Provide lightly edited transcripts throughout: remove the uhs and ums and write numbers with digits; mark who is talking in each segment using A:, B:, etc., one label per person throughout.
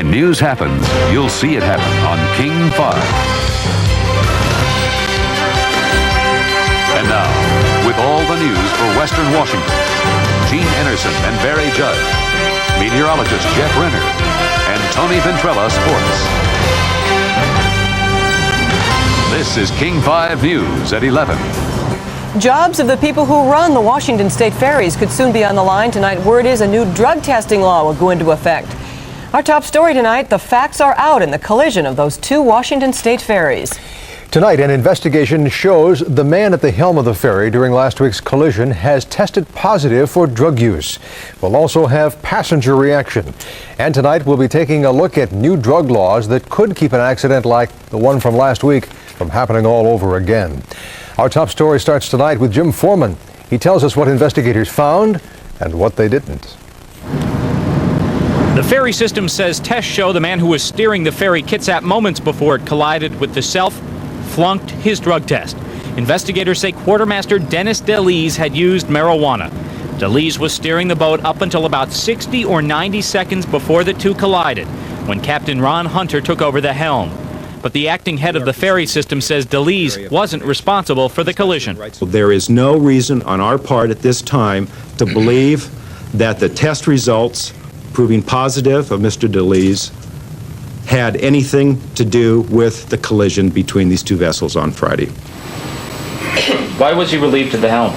A: When news happens, you'll see it happen on King 5. And now, with all the news for Western Washington, Gene Enerson and Barry Judd, meteorologist Jeff Renner, and Tony Ventrella Sports. This is King 5 News at 11.
B: Jobs of the people who run the Washington State ferries could soon be on the line tonight. Word is a new drug testing law will go into effect. Our top story tonight, the facts are out in the collision of those two Washington State ferries.
C: Tonight, an investigation shows the man at the helm of the ferry during last week's collision has tested positive for drug use. We'll also have passenger reaction. And tonight, we'll be taking a look at new drug laws that could keep an accident like the one from last week from happening all over again. Our top story starts tonight with Jim Foreman. He tells us what investigators found and what they didn't.
D: The ferry system says tests show the man who was steering the ferry Kitsap moments before it collided with the Self flunked his drug test. Investigators say Quartermaster Dennis DeLees had used marijuana. DeLees was steering the boat up until about 60 or 90 seconds before the two collided, when Captain Ron Hunter took over the helm. But the acting head of the ferry system says DeLees wasn't responsible for the collision.
E: There is no reason on our part at this time to believe that the test results proving positive of Mr. DeLees had anything to do with the collision between these two vessels on Friday.
D: Why was he relieved to the helm?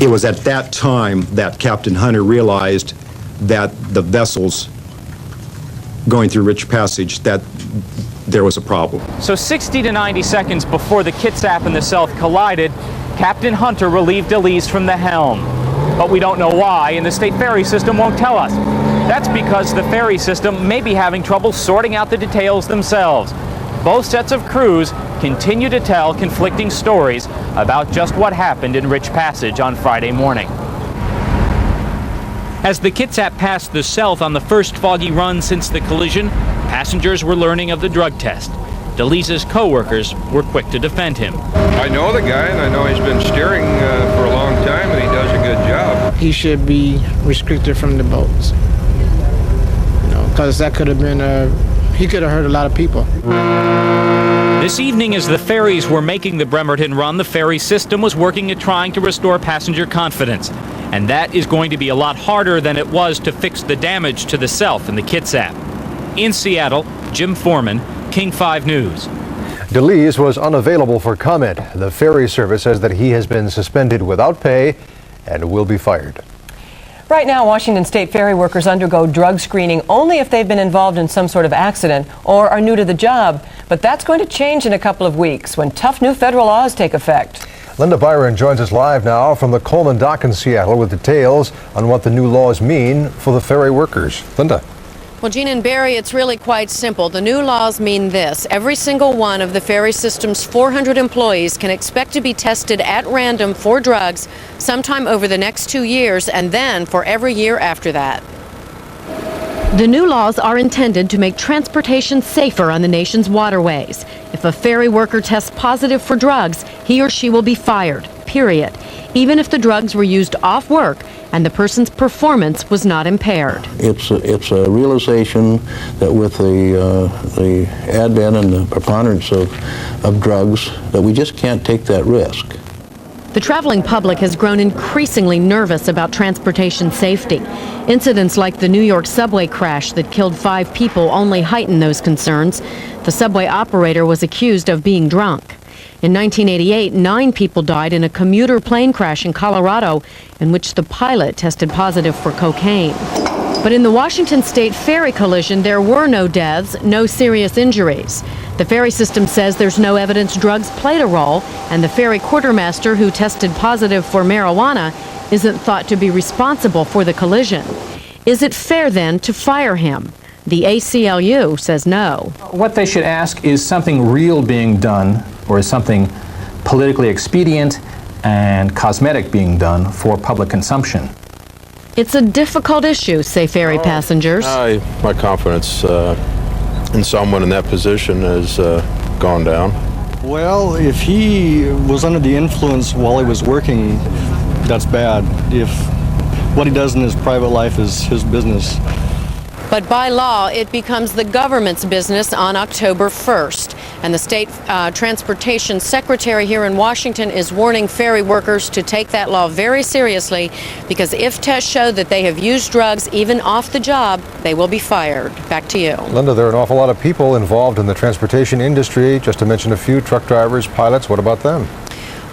E: It was at that time that Captain Hunter realized that the vessels going through Rich Passage, that there was a problem.
D: So 60 to 90 seconds before the Kitsap and the Self collided, Captain Hunter relieved DeLees from the helm. But we don't know why, and the state ferry system won't tell us. That's because the ferry system may be having trouble sorting out the details themselves. Both sets of crews continue to tell conflicting stories about just what happened in Rich Passage on Friday morning. As the Kitsap passed the Self on the first foggy run since the collision, passengers were learning of the drug test. DeLees' co-workers were quick to defend him.
F: I know the guy, and I know he's been steering for a long time, and he does a good job.
G: He should be restricted from the boats, because that could have been he could have hurt a lot of people.
D: This evening, as the ferries were making the Bremerton run, the ferry system was working at trying to restore passenger confidence. And that is going to be a lot harder than it was to fix the damage to the Self and the Kitsap. In Seattle, Jim Foreman, King 5 News.
C: DeLees was unavailable for comment. The ferry service says that he has been suspended without pay and will be fired.
B: Right now, Washington State ferry workers undergo drug screening only if they've been involved in some sort of accident or are new to the job. But that's going to change in a couple of weeks when tough new federal laws take effect.
C: Linda Byron joins us live now from the Coleman Dock in Seattle with details on what the new laws mean for the ferry workers. Linda.
H: Well, Gene and Barry, it's really quite simple. The new laws mean this. Every single one of the ferry system's 400 employees can expect to be tested at random for drugs sometime over the next 2 years and then for every year after that. The new laws are intended to make transportation safer on the nation's waterways. If a ferry worker tests positive for drugs, he or she will be fired, period, even if the drugs were used off work and the person's performance was not impaired.
I: It's a realization that with the advent and the preponderance of drugs, that we just can't take that risk.
H: The traveling public has grown increasingly nervous about transportation safety. Incidents like the New York subway crash that killed 5 people only heighten those concerns. The subway operator was accused of being drunk. In 1988, 9 people died in a commuter plane crash in Colorado in which the pilot tested positive for cocaine. But in the Washington State ferry collision, there were no deaths, no serious injuries. The ferry system says there's no evidence drugs played a role, and the ferry quartermaster who tested positive for marijuana isn't thought to be responsible for the collision. Is it fair then to fire him? The ACLU says no.
J: What they should ask is something real being done, or is something politically expedient and cosmetic being done for public consumption.
H: It's a difficult issue, say ferry passengers.
K: My confidence in someone in that position has gone down.
L: Well, if he was under the influence while he was working, that's bad. If what he does in his private life is his business.
H: But by law, it becomes the government's business on October 1st. And the state transportation secretary here in Washington is warning ferry workers to take that law very seriously, because if tests show that they have used drugs even off the job, they will be fired. Back to you.
C: Linda, there are an awful lot of people involved in the transportation industry. Just to mention a few, truck drivers, pilots, what about them?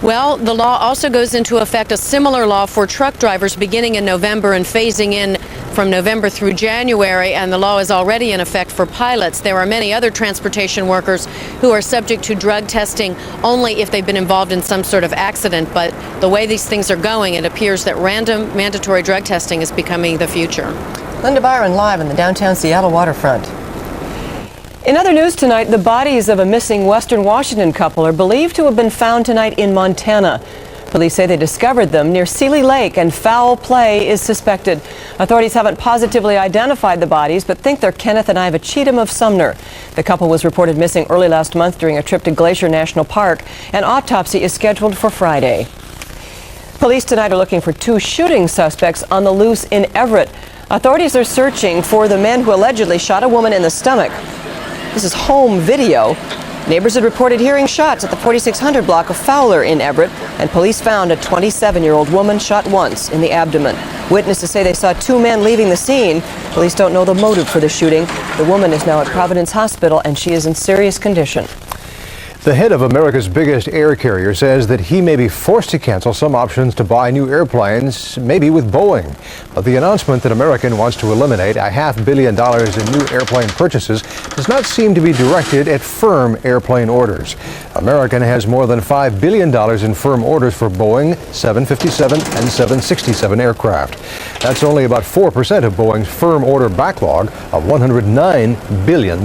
H: Well, the law also goes into effect, a similar law for truck drivers beginning in November and phasing in from November through January, and the law is already in effect for pilots. There are many other transportation workers who are subject to drug testing only if they've been involved in some sort of accident, but the way these things are going, it appears that random mandatory drug testing is becoming the future.
B: Linda Byron live in the downtown Seattle waterfront. In other news tonight, the bodies of a missing Western Washington couple are believed to have been found tonight in Montana. Police say they discovered them near Seeley Lake, and foul play is suspected. Authorities haven't positively identified the bodies, but think they're Kenneth and Iva Cheatham of Sumner. The couple was reported missing early last month during a trip to Glacier National Park. An autopsy is scheduled for Friday. Police tonight are looking for 2 shooting suspects on the loose in Everett. Authorities are searching for the men who allegedly shot a woman in the stomach. This is home video. Neighbors had reported hearing shots at the 4600 block of Fowler in Everett, and police found a 27-year-old woman shot once in the abdomen. Witnesses say they saw 2 men leaving the scene. Police don't know the motive for the shooting. The woman is now at Providence Hospital, and she is in serious condition.
C: The head of America's biggest air carrier says that he may be forced to cancel some options to buy new airplanes, maybe with Boeing. But the announcement that American wants to eliminate $500 million in new airplane purchases does not seem to be directed at firm airplane orders. American has more than $5 billion in firm orders for Boeing 757 and 767 aircraft. That's only about 4% of Boeing's firm order backlog of $109 billion.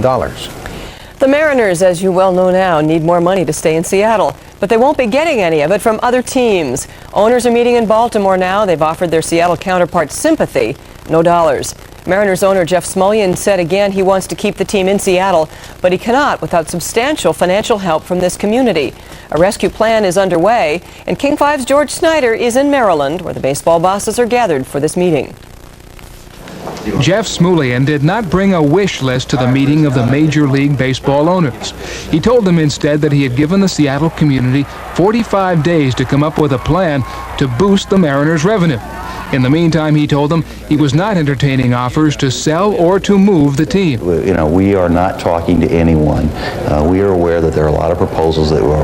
B: The Mariners, as you well know now, need more money to stay in Seattle, but they won't be getting any of it from other teams. Owners are meeting in Baltimore now. They've offered their Seattle counterparts sympathy, no dollars. Mariners owner Jeff Smulyan said again he wants to keep the team in Seattle, but he cannot without substantial financial help from this community. A rescue plan is underway, and King 5's George Snyder is in Maryland, where the baseball bosses are gathered for this meeting.
M: Jeff Smulyan did not bring a wish list to the meeting of the Major League Baseball owners. He told them instead that he had given the Seattle community 45 days to come up with a plan to boost the Mariners' revenue. In the meantime, he told them he was not entertaining offers to sell or to move the team.
N: You know, we are not talking to anyone. We are aware that there are a lot of proposals that were,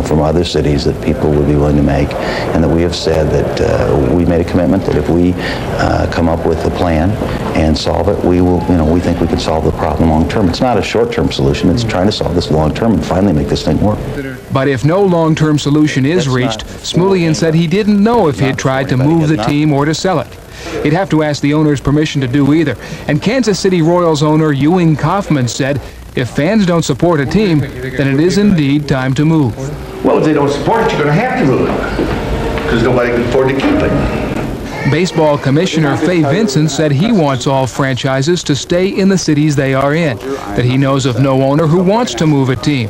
N: from other cities that people would be willing to make, and that we have said that we made a commitment that if we come up with a plan and solve it, we will. We think we can solve the problem long term. It's not a short-term solution. It's trying to solve this long term and finally make this thing work.
M: But if no long-term solution is reached, Smulyan said he didn't know if he'd tried to move the team or to sell it. He'd have to ask the owner's permission to do either. And Kansas City Royals owner Ewing Kauffman said if fans don't support a team, then it is indeed time to move.
O: Well, if they don't support it, you're going to have to move it, because nobody can afford to keep it.
M: Baseball Commissioner Fay Vincent said he wants all franchises to stay in the cities they are in, that he knows of no owner who wants to move a team.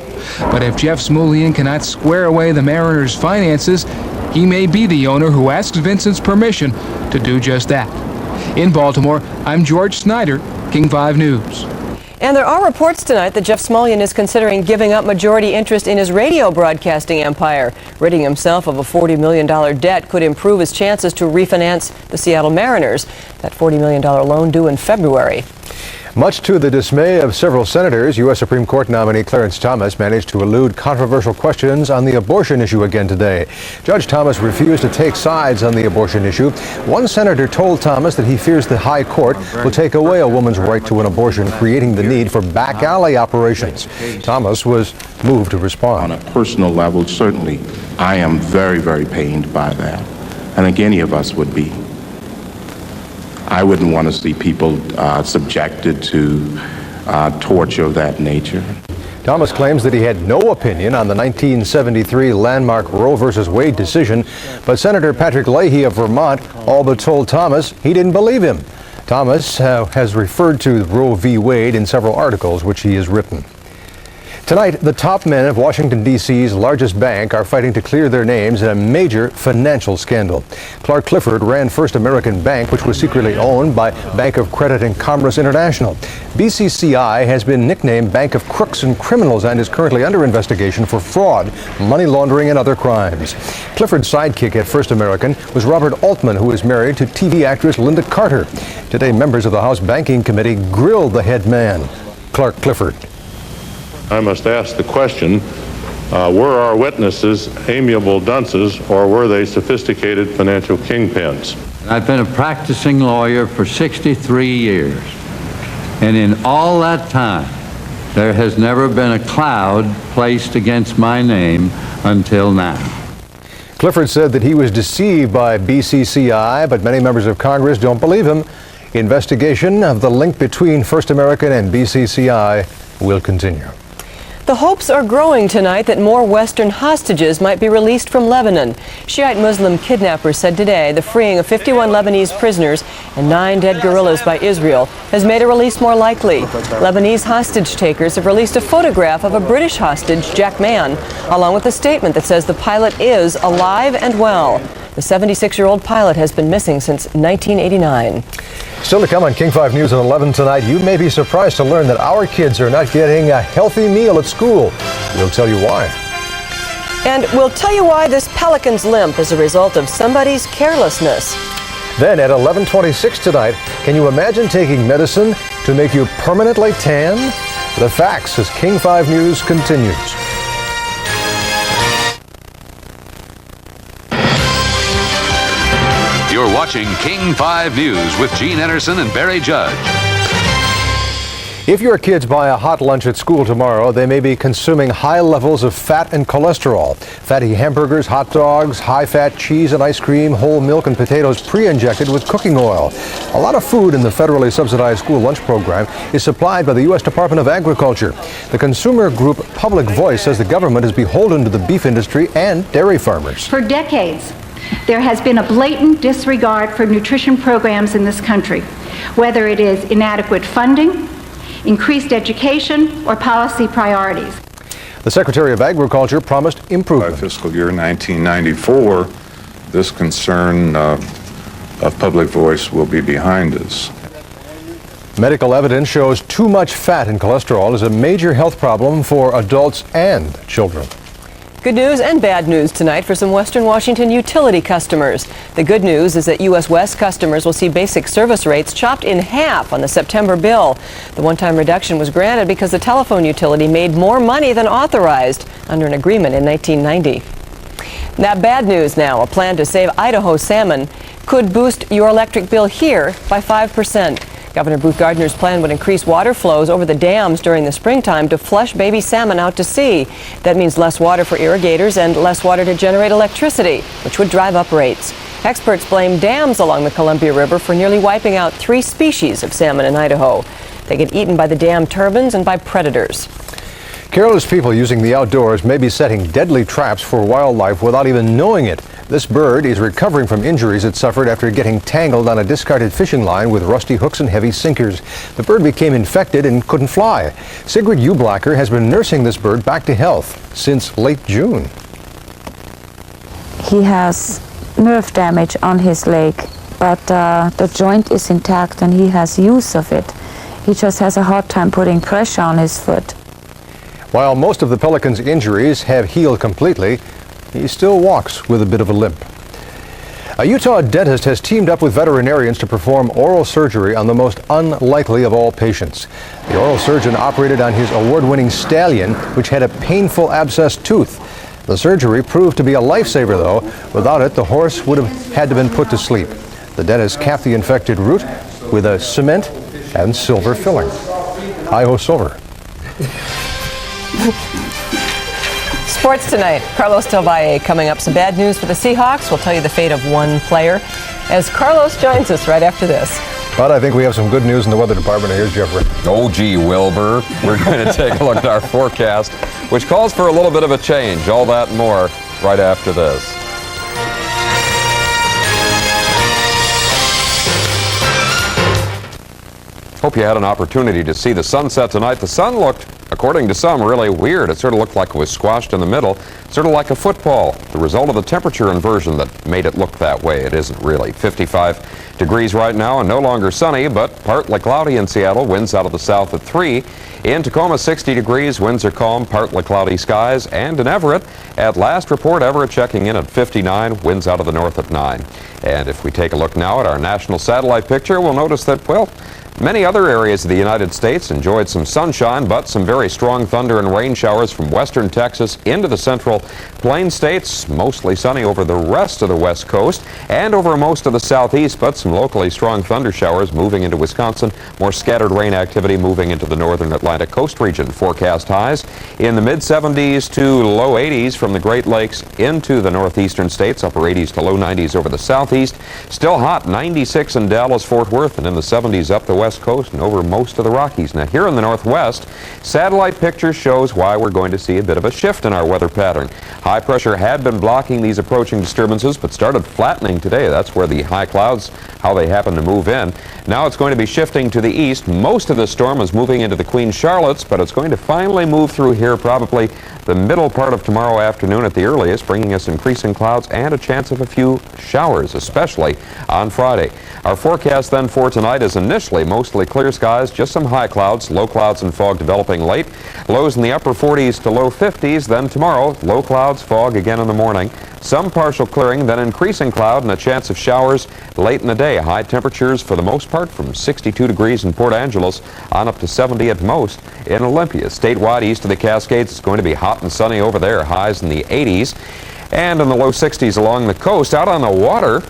M: But if Jeff Smulyan cannot square away the Mariners' finances, he may be the owner who asks Vincent's permission to do just that. In Baltimore, I'm George Snyder, King 5 News.
B: And there are reports tonight that Jeff Smulyan is considering giving up majority interest in his radio broadcasting empire. Ridding himself of a $40 million debt could improve his chances to refinance the Seattle Mariners. That $40 million loan due in February.
C: Much to the dismay of several senators, U.S. Supreme Court nominee Clarence Thomas managed to elude controversial questions on the abortion issue again today. Judge Thomas refused to take sides on the abortion issue. One senator told Thomas that he fears the high court will take away a woman's right to an abortion, creating the need for back alley operations. Thomas was moved to respond.
P: On a personal level, certainly, I am very, very pained by that. I think any of us would be. I wouldn't want to see people subjected to torture of that nature.
C: Thomas claims that he had no opinion on the 1973 landmark Roe v. Wade decision, but Senator Patrick Leahy of Vermont all but told Thomas he didn't believe him. Thomas has referred to Roe v. Wade in several articles which he has written. Tonight, the top men of Washington, D.C.'s largest bank are fighting to clear their names in a major financial scandal. Clark Clifford ran First American Bank, which was secretly owned by Bank of Credit and Commerce International. BCCI has been nicknamed Bank of Crooks and Criminals and is currently under investigation for fraud, money laundering, and other crimes. Clifford's sidekick at First American was Robert Altman, who is married to TV actress Linda Carter. Today, members of the House Banking Committee grilled the head man, Clark Clifford.
Q: I must ask the question, were our witnesses amiable dunces or were they sophisticated financial kingpins?
R: I've been a practicing lawyer for 63 years, and in all that time, there has never been a cloud placed against my name until now.
C: Clifford said that he was deceived by BCCI, but many members of Congress don't believe him. Investigation of the link between First American and BCCI will continue.
B: The hopes are growing tonight that more Western hostages might be released from Lebanon. Shiite Muslim kidnappers said today the freeing of 51 Lebanese prisoners and 9 dead guerrillas by Israel has made a release more likely. Lebanese hostage takers have released a photograph of a British hostage, Jack Mann, along with a statement that says the pilot is alive and well. The 76-year-old pilot has been missing since 1989.
C: Still to come on King 5 News at 11 tonight, you may be surprised to learn that our kids are not getting a healthy meal at school. We'll tell you why.
B: And we'll tell you why this pelican's limp is a result of somebody's carelessness.
C: Then at 11:26 tonight, can you imagine taking medicine to make you permanently tan? The facts as King 5 News continues.
A: You're watching King 5 News with Gene Anderson and Barry Judge.
C: If your kids buy a hot lunch at school tomorrow, they may be consuming high levels of fat and cholesterol. Fatty hamburgers, hot dogs, high-fat cheese and ice cream, whole milk and potatoes pre-injected with cooking oil. A lot of food in the federally subsidized school lunch program is supplied by the U.S. Department of Agriculture. The consumer group Public Voice says the government is beholden to the beef industry and dairy farmers.
S: For decades, there has been a blatant disregard for nutrition programs in this country, whether it is inadequate funding, increased education, or policy priorities.
C: The Secretary of Agriculture promised improvement.
T: By fiscal year 1994, this concern of Public Voice will be behind us.
C: Medical evidence shows too much fat and cholesterol is a major health problem for adults and children.
B: Good news and bad news tonight for some Western Washington utility customers. The good news is that U.S. West customers will see basic service rates chopped in half on the September bill. The one-time reduction was granted because the telephone utility made more money than authorized under an agreement in 1990. Now, bad news now. A plan to save Idaho salmon could boost your electric bill here by 5%. Governor Booth Gardner's plan would increase water flows over the dams during the springtime to flush baby salmon out to sea. That means less water for irrigators and less water to generate electricity, which would drive up rates. Experts blame dams along the Columbia River for nearly wiping out 3 species of salmon in Idaho. They get eaten by the dam turbines and by predators.
C: Careless people using the outdoors may be setting deadly traps for wildlife without even knowing it. This bird is recovering from injuries it suffered after getting tangled on a discarded fishing line with rusty hooks and heavy sinkers. The bird became infected and couldn't fly. Sigrid Ublacher has been nursing this bird back to health since late June.
U: He has nerve damage on his leg, but the joint is intact and he has use of it. He just has a hard time putting pressure on his foot.
C: While most of the pelican's injuries have healed completely, he still walks with a bit of a limp. A Utah dentist has teamed up with veterinarians to perform oral surgery on the most unlikely of all patients. The oral surgeon operated on his award-winning stallion, which had a painful abscessed tooth. The surgery proved to be a lifesaver, though. Without it, the horse would have had to been put to sleep. The dentist capped the infected root with a cement and silver filling. Hi-ho silver.
B: Sports tonight. Carlos Del Valle coming up. Some bad news for the Seahawks. We'll tell you the fate of one player as Carlos joins us right after this.
C: But I think we have some good news in the weather department. Here's Jeffrey.
V: Oh, gee, Wilbur. We're going to take a look at our forecast, which calls for a little bit of a change. All that and more right after this. Hope you had an opportunity to see the sunset tonight. The sun looked according to some, really weird. It sort of looked like it was squashed in the middle, sort of like a football. The result of the temperature inversion that made it look that way. It isn't really. 55 degrees right now and no longer sunny, but partly cloudy in Seattle. Winds out of the south at 3. In Tacoma, 60 degrees. Winds are calm, partly cloudy skies. And in Everett, at last report, Everett checking in at 59. Winds out of the north at 9. And if we take a look now at our national satellite picture, we'll notice that, well, many other areas of the United States enjoyed some sunshine, but some very strong thunder and rain showers from western Texas into the central plain states. Mostly sunny over the rest of the west coast and over most of the southeast, but some locally strong thunder showers moving into Wisconsin. More scattered rain activity moving into the northern Atlantic coast region. Forecast highs in the mid-70s to low 80s from the Great Lakes into the northeastern states. Upper 80s to low 90s over the southeast. Still hot, 96 in Dallas, Fort Worth, and in the 70s up the west coast and over most of the Rockies. Now here in the northwest, satellite picture shows why we're going to see a bit of a shift in our weather pattern. High pressure had been blocking these approaching disturbances but started flattening today. That's where the high clouds, how they happen to move in. Now it's going to be shifting to the east. Most of the storm is moving into the Queen Charlottes, but it's going to finally move through here probably the middle part of tomorrow afternoon at the earliest, bringing us increasing clouds and a chance of a few showers, especially on Friday. Our forecast then for tonight is initially mostly clear skies, just some high clouds, low clouds and fog developing late. Lows in the upper 40s to low 50s. Then tomorrow, low clouds, fog again in the morning. Some partial clearing, then increasing cloud and a chance of showers late in the day. High temperatures for the most part from 62 degrees in Port Angeles on up to 70 at most in Olympia. Statewide east of the Cascades, it's going to be hot and sunny over there. Highs in the 80s and in the low 60s along the coast. Out on the water,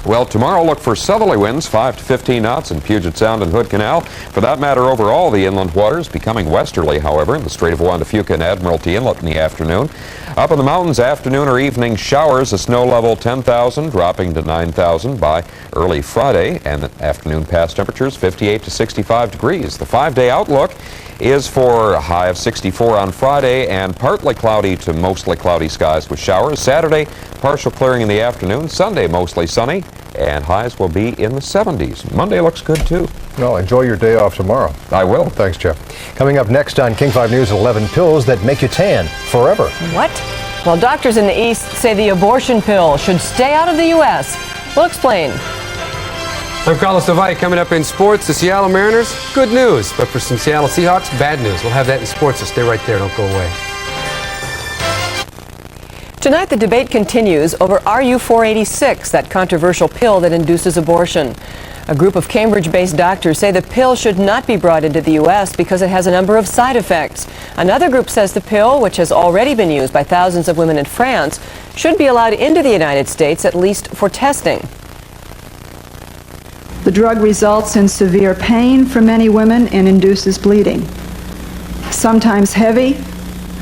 V: well, tomorrow look for southerly winds, 5 to 15 knots in Puget Sound and Hood Canal. For that matter, over all the inland waters, becoming westerly, however, in the Strait of Juan de Fuca and Admiralty Inlet in the afternoon. Up in the mountains, afternoon or evening showers, a snow level 10,000, dropping to 9,000 by early Friday, and the afternoon pass temperatures 58 to 65 degrees. The 5-day outlook is for a high of 64 on Friday and partly cloudy to mostly cloudy skies with showers. Saturday, partial clearing in the afternoon. Sunday, mostly sunny, and highs will be in the 70s. Monday looks good, too.
C: Well, enjoy your day off tomorrow.
V: I will.
C: Thanks, Jeff. Coming up next on King 5 News at 11, pills that make you tan forever.
B: What? Well, doctors in the East say the abortion pill should stay out of the U.S. We'll explain.
E: I'm Carlos Devay. Coming up in sports, the Seattle Mariners, good news. But for some Seattle Seahawks, bad news. We'll have that in sports, so stay right there. Don't go away.
B: Tonight, the debate continues over RU486, that controversial pill that induces abortion. A group of Cambridge-based doctors say the pill should not be brought into the U.S. because it has a number of side effects. Another group says the pill, which has already been used by thousands of women in France, should be allowed into the United States, at least for testing.
F: The drug results in severe pain for many women and induces bleeding, sometimes heavy,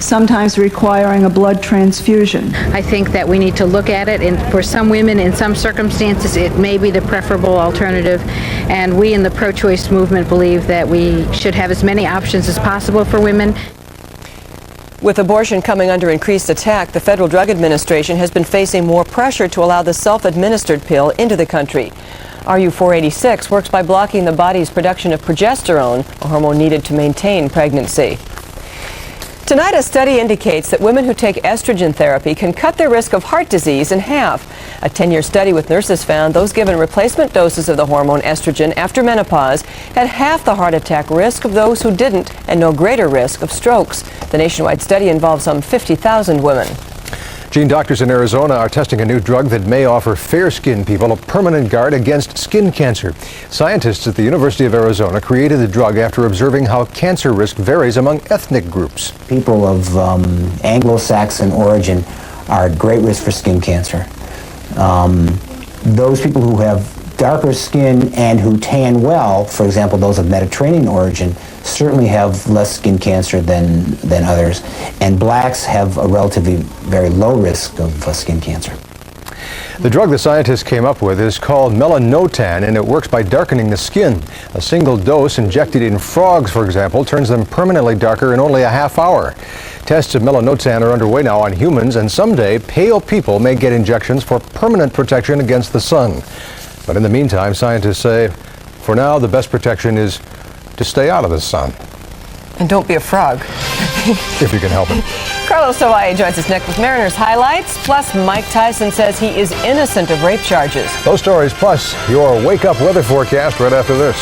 F: sometimes requiring a blood transfusion.
W: I think that we need to look at it, and for some women, in some circumstances, it may be the preferable alternative. And we in the pro-choice movement believe that we should have as many options as possible for women.
B: With abortion coming under increased attack, the Federal Drug Administration has been facing more pressure to allow the self-administered pill into the country. RU486 works by blocking the body's production of progesterone, a hormone needed to maintain pregnancy. Tonight, a study indicates that women who take estrogen therapy can cut their risk of heart disease in half. A 10-year study with nurses found those given replacement doses of the hormone estrogen after menopause had half the heart attack risk of those who didn't and no greater risk of strokes. The nationwide study involved some 50,000 women.
C: Gene, doctors in Arizona are testing a new drug that may offer fair-skinned people a permanent guard against skin cancer. Scientists at the University of Arizona created the drug after observing how cancer risk varies among ethnic groups.
X: People of Anglo-Saxon origin are at great risk for skin cancer. Those people who have darker skin and who tan well, for example, those of Mediterranean origin, certainly have less skin cancer than others. And blacks have a relatively very low risk of skin cancer.
C: The drug the scientists came up with is called melanotan, and it works by darkening the skin. A single dose injected in frogs, for example, turns them permanently darker in only a half hour. Tests of melanotan are underway now on humans, and someday pale people may get injections for permanent protection against the sun. But in the meantime, scientists say, for now, the best protection is to stay out of the sun.
B: And don't be a frog.
C: If you can help it.
B: Carlos Hawaii joins us next with Mariners highlights. Plus, Mike Tyson says he is innocent of rape charges.
C: Those stories plus your wake-up weather forecast right after this.